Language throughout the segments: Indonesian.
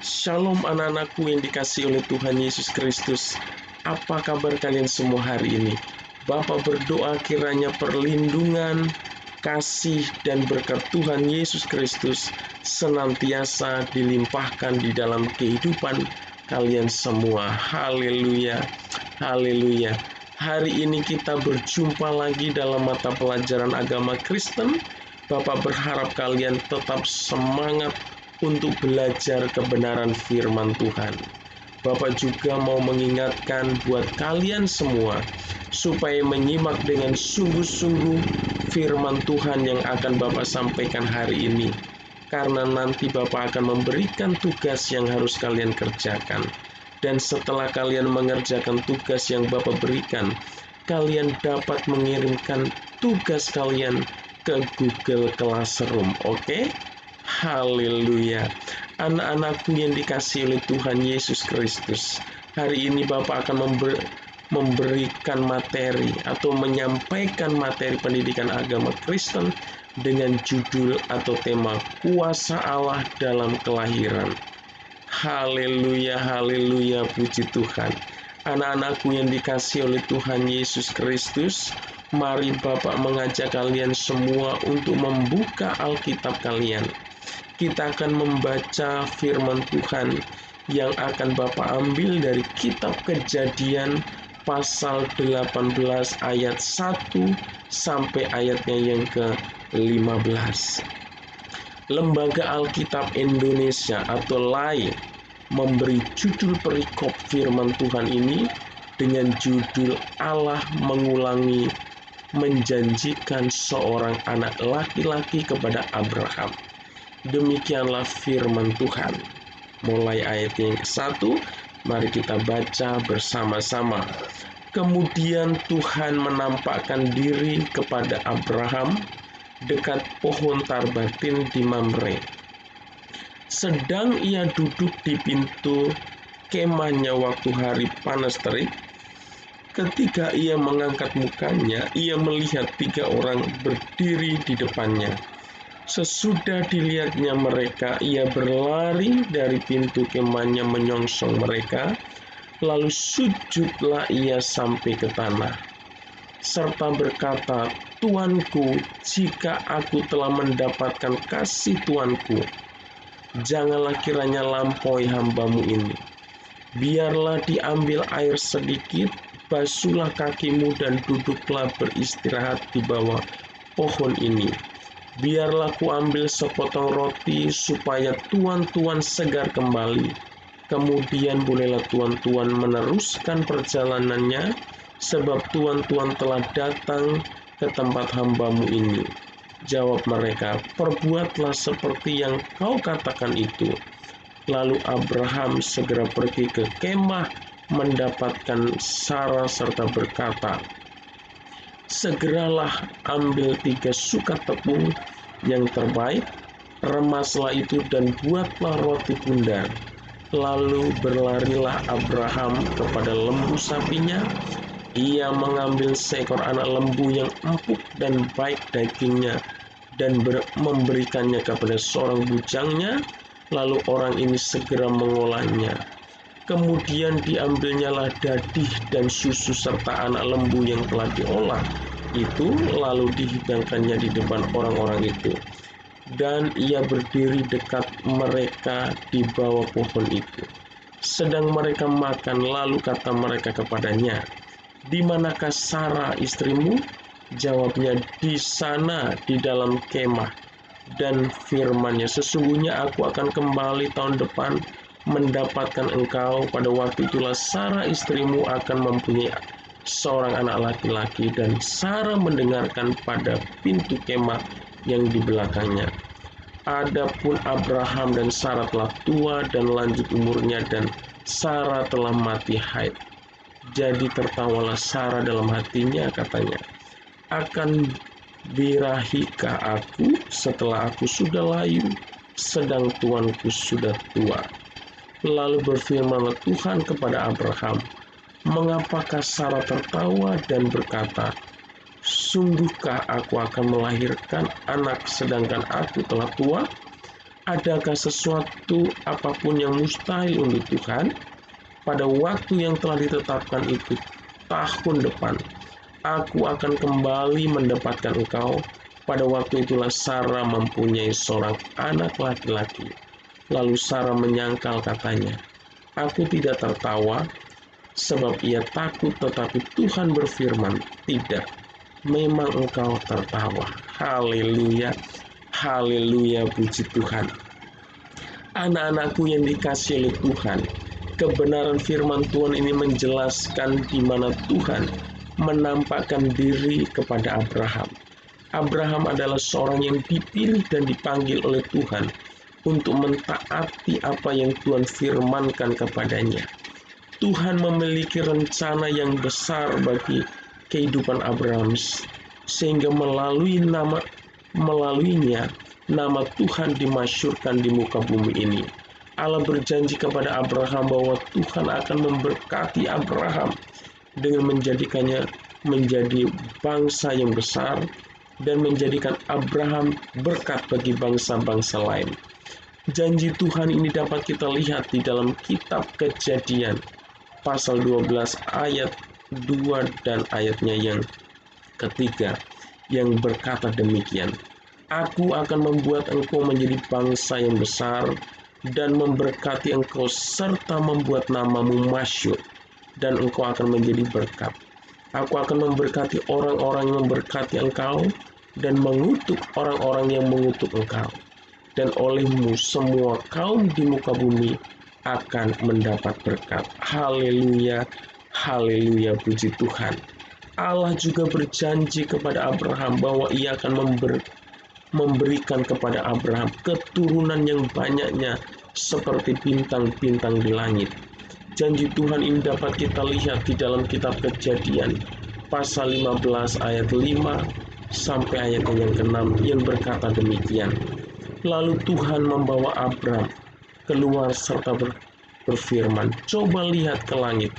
Shalom anak-anakku yang dikasihi oleh Tuhan Yesus Kristus. Apa kabar kalian semua hari ini? Bapa berdoa kiranya perlindungan, kasih, dan berkat Tuhan Yesus Kristus senantiasa dilimpahkan di dalam kehidupan kalian semua. Haleluya, haleluya. Hari ini kita berjumpa lagi dalam mata pelajaran agama Kristen. Bapak berharap kalian tetap semangat untuk belajar kebenaran firman Tuhan. Bapak juga mau mengingatkan buat kalian semua supaya menyimak dengan sungguh-sungguh firman Tuhan yang akan Bapak sampaikan hari ini. Karena nanti Bapak akan memberikan tugas yang harus kalian kerjakan. Dan setelah kalian mengerjakan tugas yang Bapak berikan, kalian dapat mengirimkan tugas kalian ke Google Classroom, oke? Haleluya. Anak-anakku yang dikasihi oleh Tuhan Yesus Kristus, hari ini Bapak akan memberikan materi atau menyampaikan materi pendidikan agama Kristen dengan judul atau tema Kuasa Allah dalam Kelahiran. Haleluya, haleluya, puji Tuhan. Anak-anakku yang dikasihi oleh Tuhan Yesus Kristus, mari Bapak mengajak kalian semua untuk membuka Alkitab kalian. Kita akan membaca firman Tuhan yang akan Bapak ambil dari kitab Kejadian pasal 18 ayat 1 sampai ayatnya yang ke-15. Lembaga Alkitab Indonesia atau LAI memberi judul perikop firman Tuhan ini dengan judul Allah mengulangi menjanjikan seorang anak laki-laki kepada Abraham. Demikianlah firman Tuhan. Mulai ayat yang ke-1, mari kita baca bersama-sama. Kemudian Tuhan menampakkan diri kepada Abraham dekat pohon tarbatin di Mamre. Sedang ia duduk di pintu kemahnya waktu hari panas terik, ketika ia mengangkat mukanya, ia melihat 3 orang berdiri di depannya. Sesudah dilihatnya mereka, ia berlari dari pintu kemahnya menyongsong mereka, lalu sujudlah ia sampai ke tanah, serta berkata, Tuanku, jika aku telah mendapatkan kasih Tuanku, janganlah kiranya lampaui hambamu ini. Biarlah diambil air sedikit, basuhlah kakimu dan duduklah beristirahat di bawah pohon ini. Biarlah ku ambil sepotong roti supaya tuan-tuan segar kembali. Kemudian bolehlah tuan-tuan meneruskan perjalanannya, sebab tuan-tuan telah datang ke tempat hambamu ini. Jawab mereka, perbuatlah seperti yang kau katakan itu. Lalu Abraham segera pergi ke kemah mendapatkan Sarah serta berkata, segeralah ambil 3 sukat tepung yang terbaik, remaslah itu dan buatlah roti bundar. Lalu berlarilah Abraham kepada lembu sapinya. Ia mengambil seekor anak lembu yang empuk dan baik dagingnya dan memberikannya kepada seorang bujangnya. Lalu orang ini segera mengolahnya. Kemudian diambilnyalah dadih dan susu serta anak lembu yang telah diolah itu, lalu dihidangkannya di depan orang-orang itu. Dan ia berdiri dekat mereka di bawah pohon itu. Sedang mereka makan, lalu kata mereka kepadanya, di manakah Sarah istrimu? Jawabnya, di sana di dalam kemah. Dan firman-Nya, sesungguhnya aku akan kembali tahun depan mendapatkan engkau. Pada waktu itulah Sarah istrimu akan mempunyai seorang anak laki-laki. Dan Sarah mendengarkan pada pintu kemah yang di belakangnya. Adapun Abraham dan Sarah telah tua dan lanjut umurnya, dan Sarah telah mati haid. Jadi tertawalah Sarah dalam hatinya, katanya, akan birahikah aku setelah aku sudah layu, sedang tuanku sudah tua? Lalu berfirmanlah Tuhan kepada Abraham, mengapakah Sarah tertawa dan berkata, sungguhkah aku akan melahirkan anak sedangkan aku telah tua? Adakah sesuatu apapun yang mustahil untuk Tuhan? Pada waktu yang telah ditetapkan itu, tahun depan, aku akan kembali mendapatkan engkau. Pada waktu itulah Sarah mempunyai seorang anak laki-laki. Lalu Sarah menyangkal katanya, aku tidak tertawa, sebab ia takut, tetapi Tuhan berfirman, tidak, memang engkau tertawa. Haleluya, haleluya, puji Tuhan. Anak-anakku yang dikasihi oleh Tuhan, kebenaran firman Tuhan ini menjelaskan di mana Tuhan menampakkan diri kepada Abraham. Abraham adalah seorang yang dipilih dan dipanggil oleh Tuhan untuk mentaati apa yang Tuhan firmankan kepadanya. Tuhan memiliki rencana yang besar bagi kehidupan Abraham, sehingga melaluinya nama Tuhan dimasyhurkan di muka bumi ini. Allah berjanji kepada Abraham bahwa Tuhan akan memberkati Abraham dengan menjadikannya menjadi bangsa yang besar dan menjadikan Abraham berkat bagi bangsa-bangsa lain. Janji Tuhan ini dapat kita lihat di dalam kitab Kejadian pasal 12 ayat 2 dan ayatnya yang ketiga, yang berkata demikian, aku akan membuat engkau menjadi bangsa yang besar dan memberkati engkau serta membuat namamu masyhur, dan engkau akan menjadi berkat. Aku akan memberkati orang-orang yang memberkati engkau dan mengutuk orang-orang yang mengutuk engkau. Dan olehmu semua kaum di muka bumi akan mendapat berkat. Haleluya, haleluya, puji Tuhan. Allah juga berjanji kepada Abraham bahwa ia akan memberikan kepada Abraham keturunan yang banyaknya seperti bintang-bintang di langit. Janji Tuhan ini dapat kita lihat di dalam kitab Kejadian pasal 15 ayat 5 sampai ayat yang ke-6 yang berkata demikian. Lalu Tuhan membawa Abram keluar serta berfirman, coba lihat ke langit,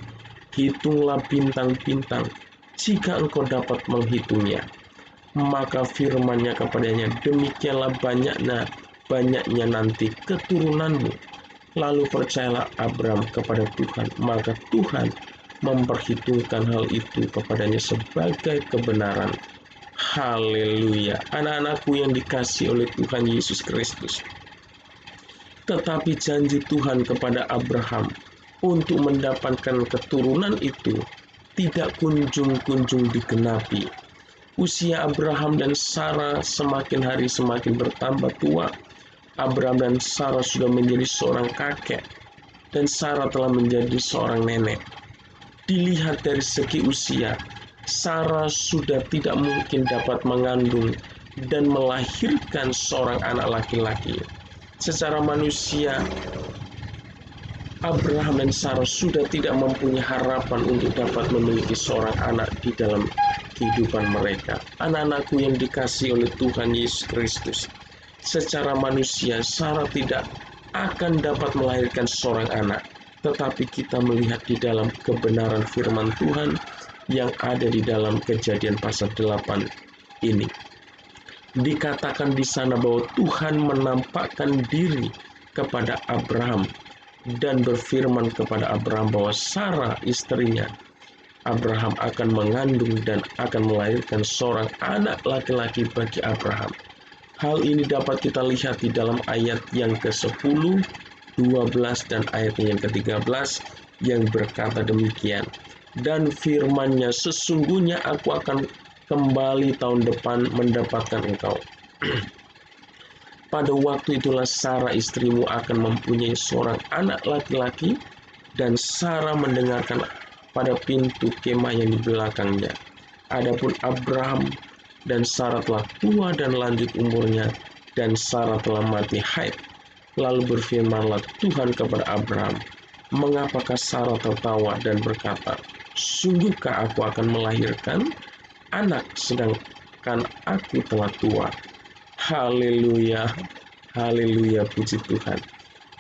hitunglah bintang-bintang, jika engkau dapat menghitungnya. Maka firman-Nya kepadanya, demikianlah banyaknya nanti keturunanmu. Lalu percayalah Abram kepada Tuhan, maka Tuhan memperhitungkan hal itu kepadanya sebagai kebenaran. Haleluya, anak-anakku yang dikasihi oleh Tuhan Yesus Kristus. Tetapi janji Tuhan kepada Abraham untuk mendapatkan keturunan itu tidak kunjung-kunjung digenapi. Usia Abraham dan Sarah semakin hari semakin bertambah tua. Abraham dan Sarah sudah menjadi seorang kakek, dan Sarah telah menjadi seorang nenek. Dilihat dari segi usia, Sarah sudah tidak mungkin dapat mengandung dan melahirkan seorang anak laki-laki. Secara manusia, Abraham dan Sarah sudah tidak mempunyai harapan untuk dapat memiliki seorang anak di dalam kehidupan mereka. Anak-anakku yang dikasihi oleh Tuhan Yesus Kristus, secara manusia Sarah tidak akan dapat melahirkan seorang anak, tetapi kita melihat di dalam kebenaran firman Tuhan yang ada di dalam Kejadian pasal 8 ini. Dikatakan di sana bahwa Tuhan menampakkan diri kepada Abraham dan berfirman kepada Abraham bahwa Sarah istrinya Abraham akan mengandung dan akan melahirkan seorang anak laki-laki bagi Abraham. Hal ini dapat kita lihat di dalam ayat yang ke-10, 12 dan ayat yang ke-13 yang berkata demikian. Dan firman-Nya, sesungguhnya aku akan kembali tahun depan mendapatkan engkau. Pada waktu itulah Sarah istrimu akan mempunyai seorang anak laki-laki, dan Sarah mendengarkan pada pintu kemah yang di belakangnya. Adapun Abraham dan Sarah telah tua dan lanjut umurnya, dan Sarah telah mati haid. Lalu berfirmanlah Tuhan kepada Abraham, mengapakah Sarah tertawa dan berkata, sungguhkah aku akan melahirkan anak sedangkan aku telah tua? Haleluya, haleluya, puji Tuhan.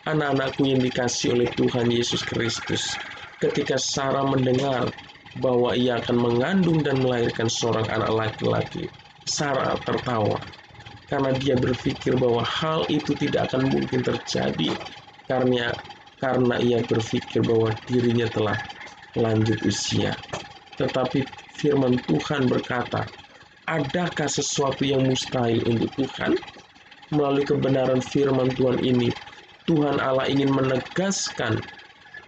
Anak-anakku yang dikasihi oleh Tuhan Yesus Kristus, ketika Sarah mendengar bahwa ia akan mengandung dan melahirkan seorang anak laki-laki, Sarah tertawa. karena dia berpikir bahwa hal itu tidak akan mungkin terjadi karena ia berpikir bahwa dirinya telah lanjut usia. Tetapi firman Tuhan berkata, adakah sesuatu yang mustahil untuk Tuhan? Melalui kebenaran firman Tuhan ini, Tuhan Allah ingin menegaskan,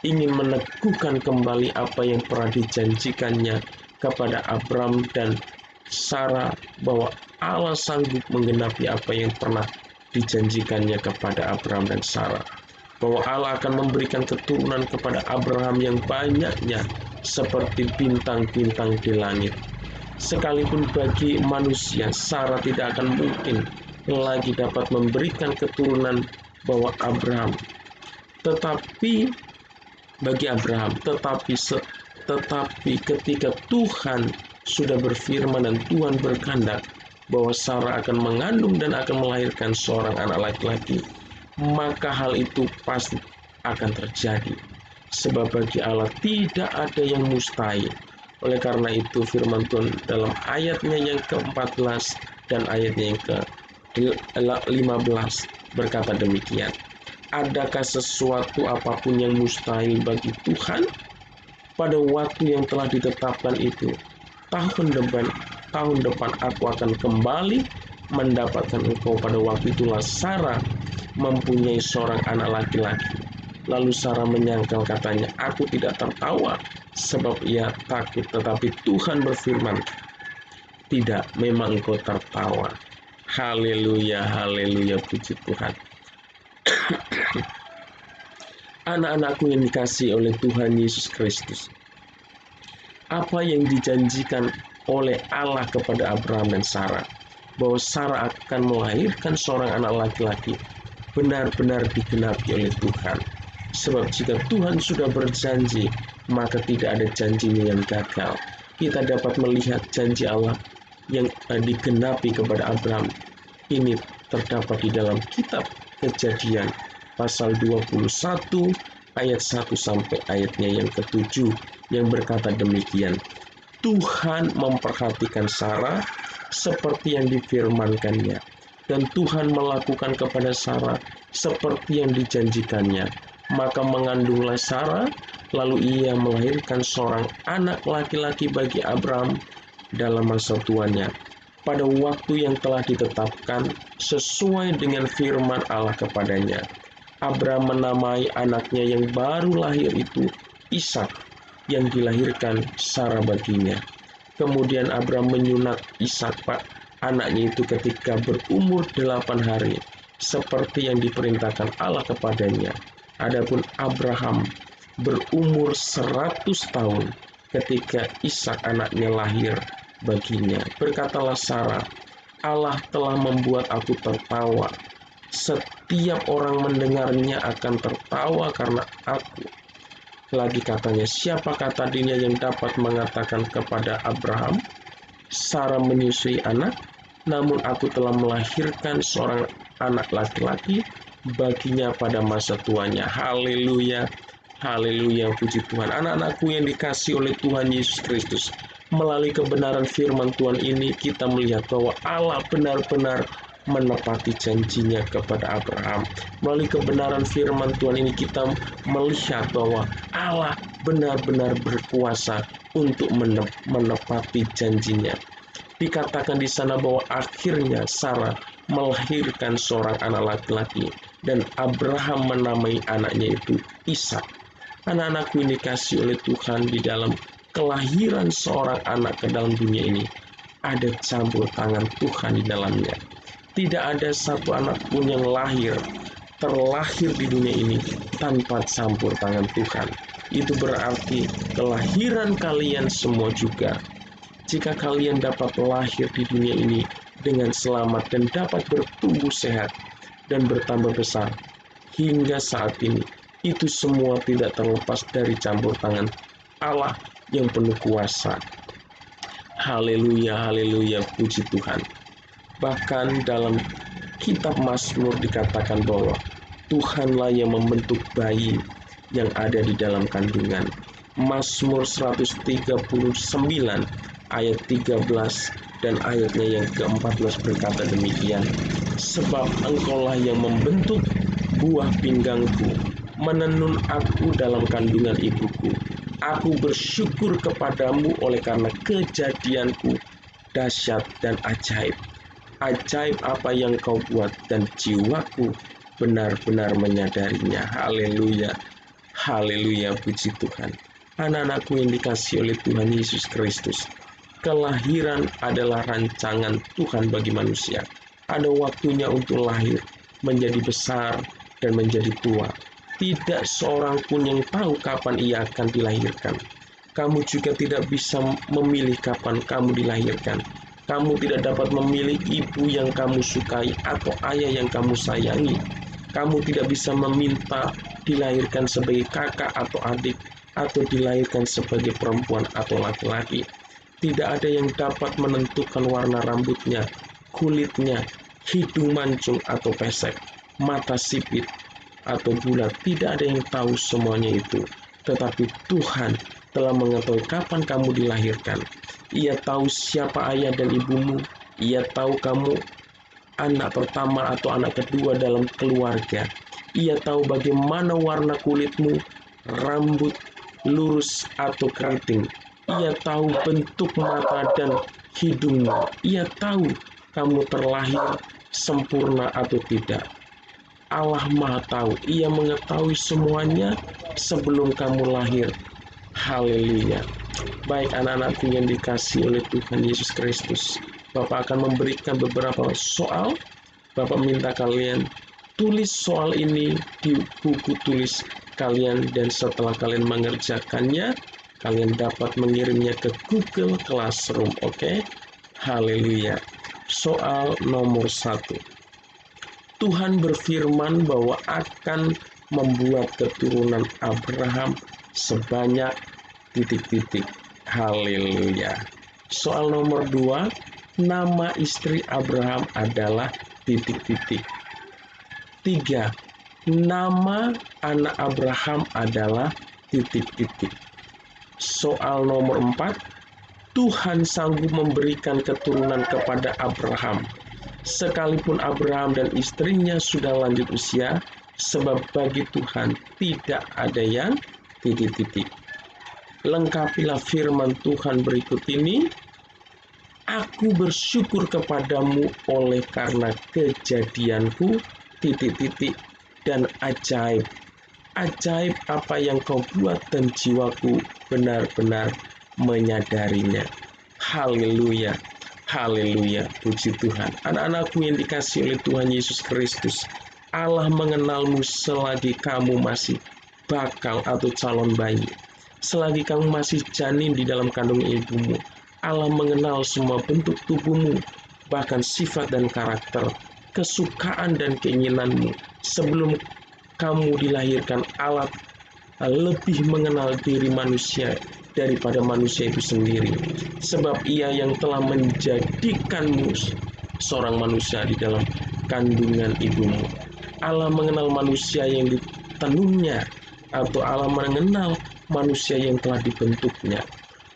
ingin meneguhkan kembali apa yang pernah dijanjikannya kepada Abram dan Sarah, bahwa Allah sanggup menggenapi apa yang pernah dijanjikannya kepada Abram dan Sarah, bahwa Allah akan memberikan keturunan kepada Abraham yang banyaknya seperti bintang-bintang di langit. Sekalipun bagi manusia Sarah tidak akan mungkin lagi dapat memberikan keturunan bahwa Abraham, tetapi bagi Abraham, tetapi ketika Tuhan sudah berfirman dan Tuhan berkehendak bahwa Sarah akan mengandung dan akan melahirkan seorang anak laki-laki, maka hal itu pasti akan terjadi. Sebab bagi Allah tidak ada yang mustahil. Oleh karena itu firman Tuhan dalam ayatnya yang ke-14 dan ayatnya yang ke-15 berkata demikian. Adakah sesuatu apapun yang mustahil bagi Tuhan? Pada waktu yang telah ditetapkan itu, tahun depan aku akan kembali mendapatkan engkau. Pada waktu itulah Sarah mempunyai seorang anak laki-laki. Lalu Sarah menyangkal, katanya, aku tidak tertawa sebab ia takut. Tetapi Tuhan berfirman, tidak, memang engkau tertawa. Haleluya, haleluya, puji Tuhan. Anak-anakku yang dikasihi oleh Tuhan Yesus Kristus, apa yang dijanjikan oleh Allah kepada Abraham dan Sarah, bahwa Sarah akan melahirkan seorang anak laki-laki, benar-benar digenapi oleh Tuhan. Sebab jika Tuhan sudah berjanji, maka tidak ada janjinya yang gagal. Kita dapat melihat janji Allah yang digenapi kepada Abraham. Ini terdapat di dalam kitab Kejadian pasal 21 ayat 1 sampai ayatnya yang ke-7 yang berkata demikian. Tuhan memperhatikan Sarah seperti yang difirmankannya, dan Tuhan melakukan kepada Sarah seperti yang dijanjikannya. Maka mengandunglah Sarah, lalu ia melahirkan seorang anak laki-laki bagi Abraham dalam masa tuanya, pada waktu yang telah ditetapkan sesuai dengan firman Allah kepadanya. Abraham menamai anaknya yang baru lahir itu Ishak, yang dilahirkan Sarah baginya. Kemudian Abraham menyunat Ishak, anaknya itu, ketika berumur 8 hari, seperti yang diperintahkan Allah kepadanya. Adapun Abraham berumur 100 tahun ketika Ishak anaknya lahir baginya. Berkatalah Sarah, Allah telah membuat aku tertawa. Setiap orang mendengarnya akan tertawa karena aku. Lagi katanya, siapakah tadinya yang dapat mengatakan kepada Abraham, Sarah menyusui anak, namun aku telah melahirkan seorang anak laki-laki baginya pada masa tuanya. Haleluya, haleluya, puji Tuhan. Anak-anakku yang dikasihi oleh Tuhan Yesus Kristus, melalui kebenaran firman Tuhan ini kita melihat bahwa Allah benar-benar menepati janjinya kepada Abraham. Melalui kebenaran firman Tuhan ini kita melihat bahwa Allah benar-benar berkuasa untuk menepati janjinya. Dikatakan di sana bahwa akhirnya Sarah melahirkan seorang anak laki-laki dan Abraham menamai anaknya itu Ishak. Anak-anakku ini dikasihi oleh Tuhan, di dalam kelahiran seorang anak ke dalam dunia ini ada campur tangan Tuhan di dalamnya. Tidak ada satu anak pun yang terlahir di dunia ini tanpa campur tangan Tuhan. Itu berarti kelahiran kalian semua juga. Jika kalian dapat lahir di dunia ini dengan selamat dan dapat bertumbuh sehat dan bertambah besar hingga saat ini, itu semua tidak terlepas dari campur tangan Allah yang penuh kuasa. Haleluya, haleluya, puji Tuhan. Bahkan dalam kitab Mazmur dikatakan bahwa Tuhanlah yang membentuk bayi yang ada di dalam kandungan. Mazmur 139 ayat 13 dan ayatnya yang ke-14 berkata demikian. sebab Engkaulah yang membentuk buah pinggangku, menenun aku dalam kandungan ibuku. Aku bersyukur kepadamu oleh karena kejadianku dahsyat dan ajaib. Ajaib apa yang kau buat dan jiwaku benar-benar menyadarinya. Haleluya. Haleluya, puji Tuhan. Anak-anakku yang dikasihi oleh Tuhan Yesus Kristus, kelahiran adalah rancangan Tuhan bagi manusia. Ada waktunya untuk lahir, menjadi besar, dan menjadi tua. Tidak seorang pun yang tahu kapan ia akan dilahirkan. Kamu juga tidak bisa memilih kapan kamu dilahirkan. Kamu tidak dapat memilih ibu yang kamu sukai atau ayah yang kamu sayangi. Kamu tidak bisa meminta dilahirkan sebagai kakak atau adik, atau dilahirkan sebagai perempuan atau laki-laki. Tidak ada yang dapat menentukan warna rambutnya, kulitnya, hidung mancung atau pesek, mata sipit atau bulat. Tidak ada yang tahu semuanya itu. Tetapi Tuhan telah mengetahui kapan kamu dilahirkan. Ia tahu siapa ayah dan ibumu. Ia tahu kamu anak pertama atau anak kedua dalam keluarga. Ia tahu bagaimana warna kulitmu, rambut lurus atau keriting. Ia tahu bentuk mata dan hidungmu. Ia tahu kamu terlahir sempurna atau tidak. Allah Maha Tahu. Ia mengetahui semuanya sebelum kamu lahir. Haleluya. Baik anak-anakku yang dikasihi oleh Tuhan Yesus Kristus, Bapak akan memberikan beberapa soal. Bapak minta kalian tulis soal ini di buku tulis kalian, dan setelah kalian mengerjakannya, kalian dapat mengirimnya ke Google Classroom. Oke? Haleluya. Soal nomor 1. Tuhan berfirman bahwa akan membuat keturunan Abraham sebanyak titik-titik. Haleluya. Soal nomor 2, nama istri Abraham adalah titik-titik. 3, nama anak Abraham adalah titik-titik. Soal nomor 4, Tuhan sanggup memberikan keturunan kepada Abraham, sekalipun Abraham dan istrinya sudah lanjut usia, sebab bagi Tuhan tidak ada yang titik-titik. Lengkapilah firman Tuhan berikut ini. Aku bersyukur kepadamu oleh karena kejadianku, titik-titik, dan ajaib. Ajaib apa yang kau buat dan jiwaku benar-benar menyadarinya. Haleluya. Haleluya, puji Tuhan. Anak-anakku yang dikasihi oleh Tuhan Yesus Kristus, Allah mengenalmu selagi kamu masih bakal atau calon bayi. Selagi kamu masih janin di dalam kandung ibumu, Allah mengenal semua bentuk tubuhmu, bahkan sifat dan karakter, kesukaan dan keinginanmu. Sebelum kamu dilahirkan, Allah lebih mengenal diri manusia daripada manusia itu sendiri. Sebab Ia yang telah menjadikanmu seorang manusia di dalam kandungan ibumu. Allah mengenal manusia yang ditenunnya, atau Allah mengenal manusia yang telah dibentuknya.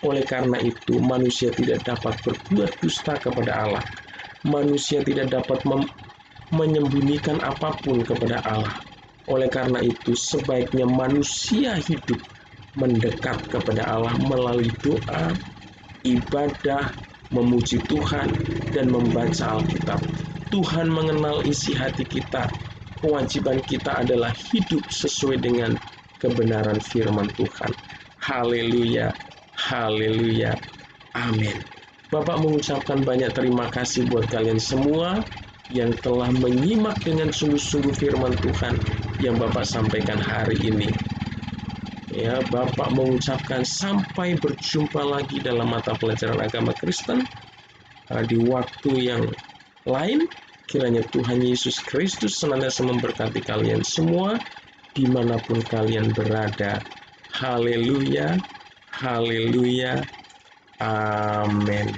Oleh karena itu, manusia tidak dapat berbuat dusta kepada Allah. Manusia tidak dapat menyembunyikan apapun kepada Allah. Oleh karena itu, sebaiknya manusia hidup mendekat kepada Allah melalui doa, ibadah, memuji Tuhan, dan membaca Alkitab. Tuhan mengenal isi hati kita. Kewajiban kita adalah hidup sesuai dengan kebenaran firman Tuhan. Haleluya, haleluya, amin. Bapak mengucapkan banyak terima kasih buat kalian semua yang telah menyimak dengan sungguh-sungguh firman Tuhan yang Bapak sampaikan hari ini. Ya, Bapak mengucapkan sampai berjumpa lagi dalam mata pelajaran agama Kristen di waktu yang lain. Kiranya Tuhan Yesus Kristus senantiasa memberkati kalian semua dimanapun kalian berada. Haleluya, haleluya, amin.